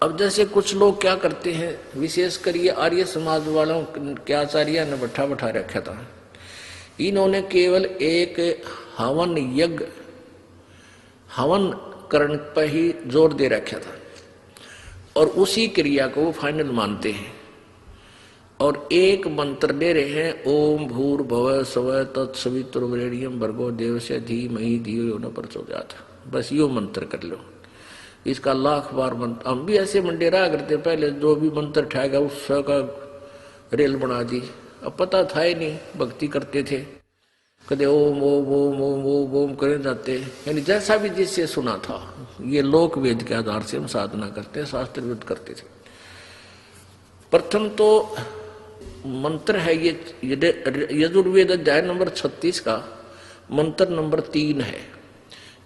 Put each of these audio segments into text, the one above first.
अब जैसे कुछ लोग क्या करते हैं, विशेषकर ये आर्य समाज वालों के आचार्य ने बैठा बैठा रखा था, इन्होंने केवल एक हवन यज्ञ हवन करण पर ही जोर दे रखा था और उसी क्रिया को वो फाइनल मानते हैं और एक मंत्र दे रहे हैं, ओम भूर्भुवः स्वः तत्सवितुर्वरेण्यं भर्गो देवस्य धीमहि धियो यो न प्रचोदयात्। बस यो मंत्र कर लो, इसका लाख बार मंत्र। हम भी ऐसे मंडेरा करते, पहले जो भी मंत्र उठाएगा उसका रेल बना दी। अब पता था ही नहीं, भक्ति करते थे, कदे ओम ओम ओम ओम ओम ओम करे जाते, यानी जैसा भी जिससे सुना था। ये लोक वेद के आधार से हम साधना करते हैं, शास्त्र वेद करते थे। प्रथम तो मंत्र है ये यजुर्वेद अध्याय नंबर 36 का मंत्र नंबर 3 है।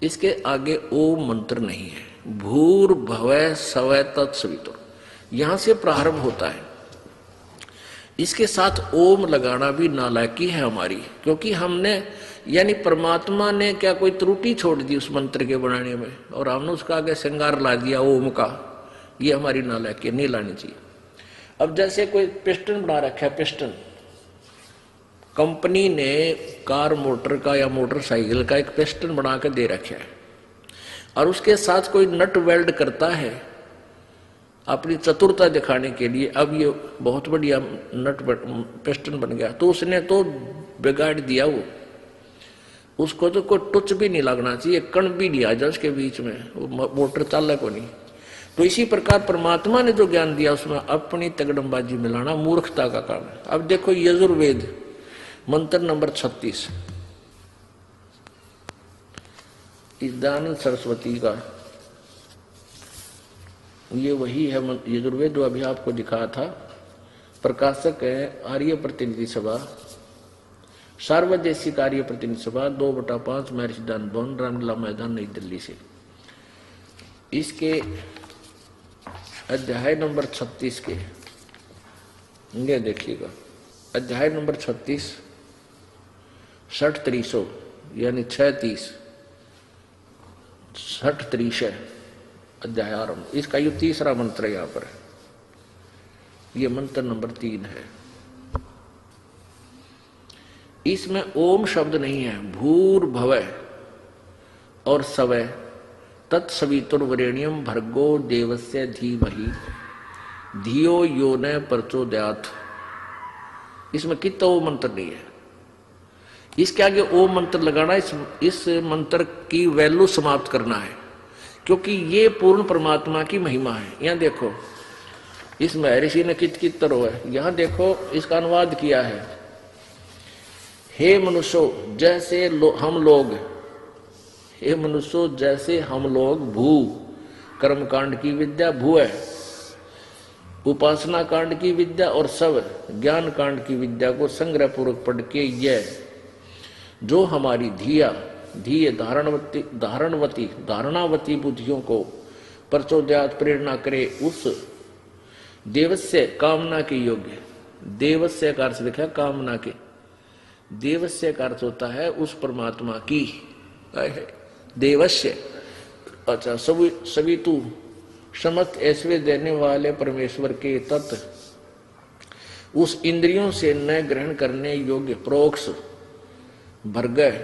इसके आगे ओम मंत्र नहीं है। भूर्भुवः स्वः तत्सवितुर् यहां से प्रारंभ होता है। इसके साथ ओम लगाना भी नालायकी है हमारी, क्योंकि हमने यानी परमात्मा ने क्या कोई त्रुटि छोड़ दी उस मंत्र के बनाने में और हमने उसका आगे श्रृंगार ला दिया ओम का। ये हमारी नालायकी नहीं लानी चाहिए। अब जैसे कोई पिस्टन बना रखा है, पिस्टन कंपनी ने कार मोटर का या मोटरसाइकिल का एक पिस्टन बना के दे रखा है और उसके साथ कोई नट वेल्ड करता है अपनी चतुरता दिखाने के लिए। अब ये बहुत बढ़िया नट पिस्टन बन गया, तो उसने तो बिगाड़ दिया वो। उसको तो कोई टच भी नहीं लगना चाहिए, कण भी नहीं आ जाए उसके बीच में, वो मोटर चालक को नहीं। तो इसी प्रकार परमात्मा ने जो ज्ञान दिया उसमें अपनी तगड़मबाजी मिलाना मूर्खता का काम है। अब देखो यजुर्वेद मंत्र नंबर 36 दयानंद सरस्वती का, ये वही है यजुर्वेद जो अभी आपको दिखाया था। प्रकाशक है आर्य प्रतिनिधि सभा, सार्वदेशिक आर्य प्रतिनिधि सभा 2/5 महर्षि दान भवन, रामलीला मैदान, नई दिल्ली से। इसके अध्याय नंबर 36 के ये देखिएगा, अध्याय नंबर 36 60-300 यानी 6-30 60-30 अध्याय आरंभ। इसका ये तीसरा मंत्र यहां पर है, ये मंत्र नंबर 3 है। इसमें ओम शब्द नहीं है, भूर्भुवः और स्वः तत्सवितुर्वरेण्यं भर्गो देवस्य धीमहि धियो यो न प्रचोदयात्। इसमें कितना ओम मंत्र नहीं है। इसके आगे ओम मंत्र लगाना इस मंत्र की वैल्यू समाप्त करना है, क्योंकि ये पूर्ण परमात्मा की महिमा है। यहां देखो इस महर्षि ने कित तरह है, यहां देखो इसका अनुवाद किया है, हे मनुष्यों जैसे हम लोग, हे मनुष्यों जैसे हम लोग भू कर्मकांड की विद्या, भू है उपासना कांड की विद्या और सब ज्ञान कांड की विद्या को संग्रह पूर्वक पढ़ के यह जो हमारी धीय धारणावती बुद्धियों को प्रचोदयात् प्रेरणा करे, उस देवस्य कामना के योग्य, देवस्य का अर्थ लिखा कामना के, देवस्य का अर्थ होता है उस परमात्मा की, देवस्य अच्छा सवितु समस्त ऐश्वर्य देने वाले परमेश्वर के तत्व, उस इंद्रियों से न ग्रहण करने योग्य प्रोक्ष भर्गः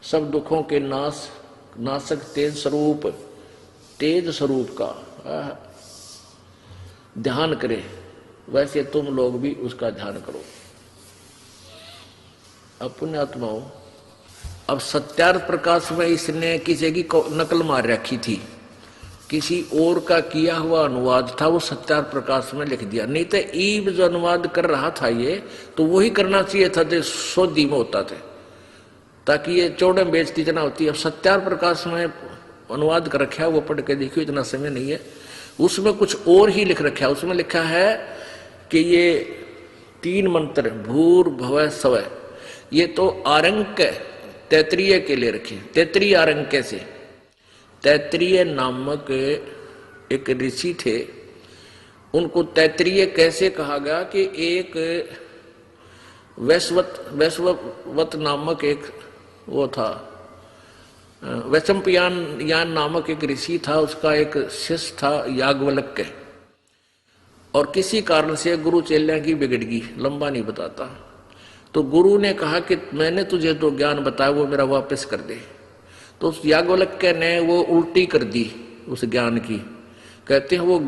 सब दुखों के नाशक तेज स्वरूप का ध्यान करे, वैसे तुम लोग भी उसका ध्यान करो। अब पुण्यात्माओं, अब सत्यार्थ प्रकाश में इसने किसी की नकल मार रखी थी, किसी और का किया हुआ अनुवाद था, वो सत्यार्थ प्रकाश में लिख दिया। नहीं तो ईब जो अनुवाद कर रहा था ये, तो वही करना चाहिए था जो सोधी में होता था, ताकि ये चौड़े बेइज्जती जना होती है। अब सत्यार्थ प्रकाश में अनुवाद कर रखा है, वो पढ़ के देखियो, इतना समय नहीं है। उसमें कुछ और ही लिख रखा है। उसमें लिखा है कि ये 3 मंत्र भूर्भुवः स्वः, ये तो आरंक तैतरीय के लिए रखे, तैतरीय आरंक से। तैतरीय नामक एक ऋषि थे, उनको तैतरीय कैसे कहा गया कि एक वैश्ववत नामक एक वो था, वैशंपायन नामक एक ऋषि था, उसका एक शिष्य था याज्ञवल्क्य, और किसी कारण से गुरु चेल्या की बिगड़ गई, लंबा नहीं बताता। तो गुरु ने कहा कि मैंने तुझे जो ज्ञान बताया वो मेरा वापस कर दे। तो उस याज्ञवल्क्य ने वो उल्टी कर दी उस ज्ञान की। कहते हैं वो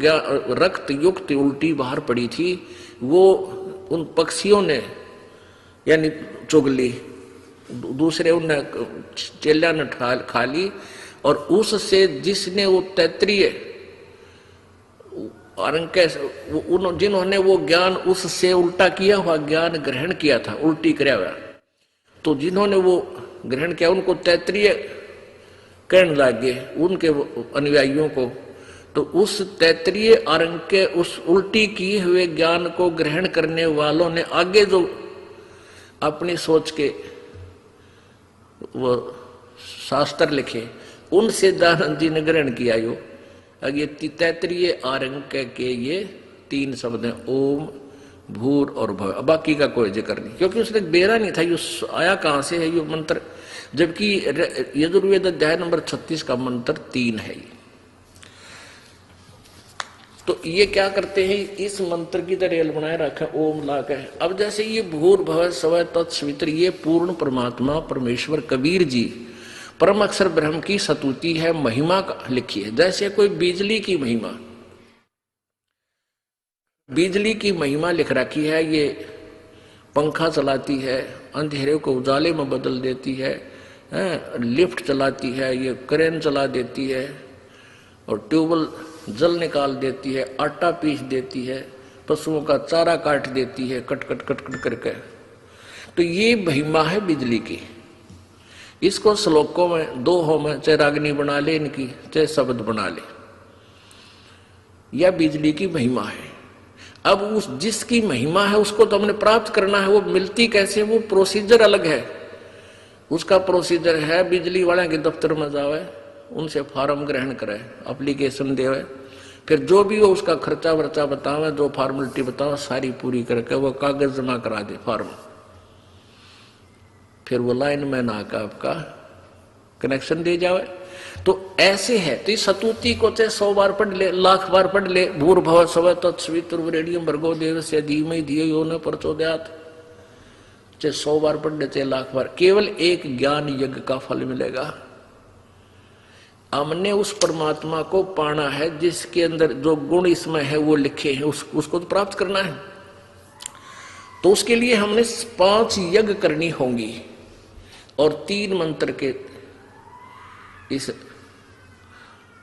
रक्त युक्त उल्टी बाहर पड़ी थी, वो उन पक्षियों ने यानी चुग ली, दूसरे उन चेल्या ने खा ली, और उससे जिसने वो तैत्रीय जिन्होंने वो ज्ञान उससे उल्टा किया हुआ ज्ञान ग्रहण किया था, उल्टी कराया हुआ, तो जिन्होंने वो ग्रहण किया उनको तैत्रीय कहने लगे, उनके अनुयायियों को। तो उस तैत्रीय आरंग के उस उल्टी किए हुए ज्ञान को ग्रहण करने वालों ने आगे जो अपनी सोच के वो शास्त्र लिखे, उनसे दयानंद जी ने ग्रहण किया। ये तैत्रीय आरंग के ये 3 शब्द हैं, ओम, भूर और भव। बाकी का कोई जिक्र नहीं, क्योंकि उसने बेरा नहीं था ये आया कहां से है ये मंत्र, जबकि यजुर्वेद अध्याय नंबर 36 का मंत्र 3 है। तो ये क्या करते हैं, इस मंत्र की तरह रेल बनाए रखा ओम ला के। अब जैसे ये भूर भव स्व तत्सवित्र, ये पूर्ण परमात्मा परमेश्वर कबीर जी परम अक्षर ब्रह्म की स्तुति है, महिमा लिखी है। जैसे कोई बिजली की महिमा, बिजली की महिमा लिख रखी है, ये पंखा चलाती है, अंधेरे को उजाले में बदल देती है, लिफ्ट चलाती है, ये क्रेन चला देती है, और ट्यूबवेल जल निकाल देती है, आटा पीस देती है, पशुओं का चारा काट देती है, कट कट कट कट करके। तो ये महिमा है बिजली की। इसको श्लोकों में दोहों में चाहे रागनी बना ले इनकी, चाहे शब्द बना ले, यह बिजली की महिमा है। अब उस जिसकी महिमा है उसको तो हमने प्राप्त करना है, वो मिलती कैसे, वो प्रोसीजर अलग है। उसका प्रोसीजर है बिजली वाले के दफ्तर में जावे, उनसे फार्म ग्रहण करे, एप्लीकेशन देवे, फिर जो भी हो उसका खर्चा वर्चा बतावे, जो फॉर्मेलिटी बतावे सारी पूरी करके वो कागज जमा करा दे फॉर्म, फिर वो लाइन में आकर आपका कनेक्शन दे जावे। तो ऐसे है। तो इस स्तुति को चाहे 100 बार पढ़ ले, लाख बार पढ़ ले, भूर भव स्व तत्सवितुर्वरेण्यं भर्गो देवस्य धीमहि धियो यो न प्रचोदयात्, चाहे 100 बार पढ़ ले, चाहे लाख बार, केवल एक ज्ञान यज्ञ का फल मिलेगा। हमने उस परमात्मा को पाना है जिसके अंदर जो गुण इसमें है वो लिखे हैं, उसको तो प्राप्त करना है। तो उसके लिए हमने 5 यज्ञ करनी होंगी और 3 मंत्र के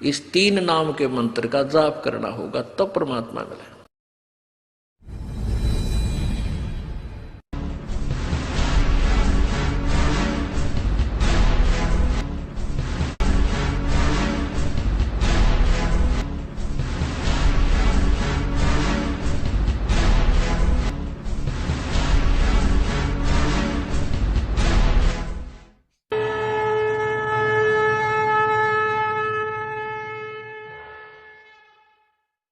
इस 3 नाम के मंत्र का जाप करना होगा, तब परमात्मा मिले।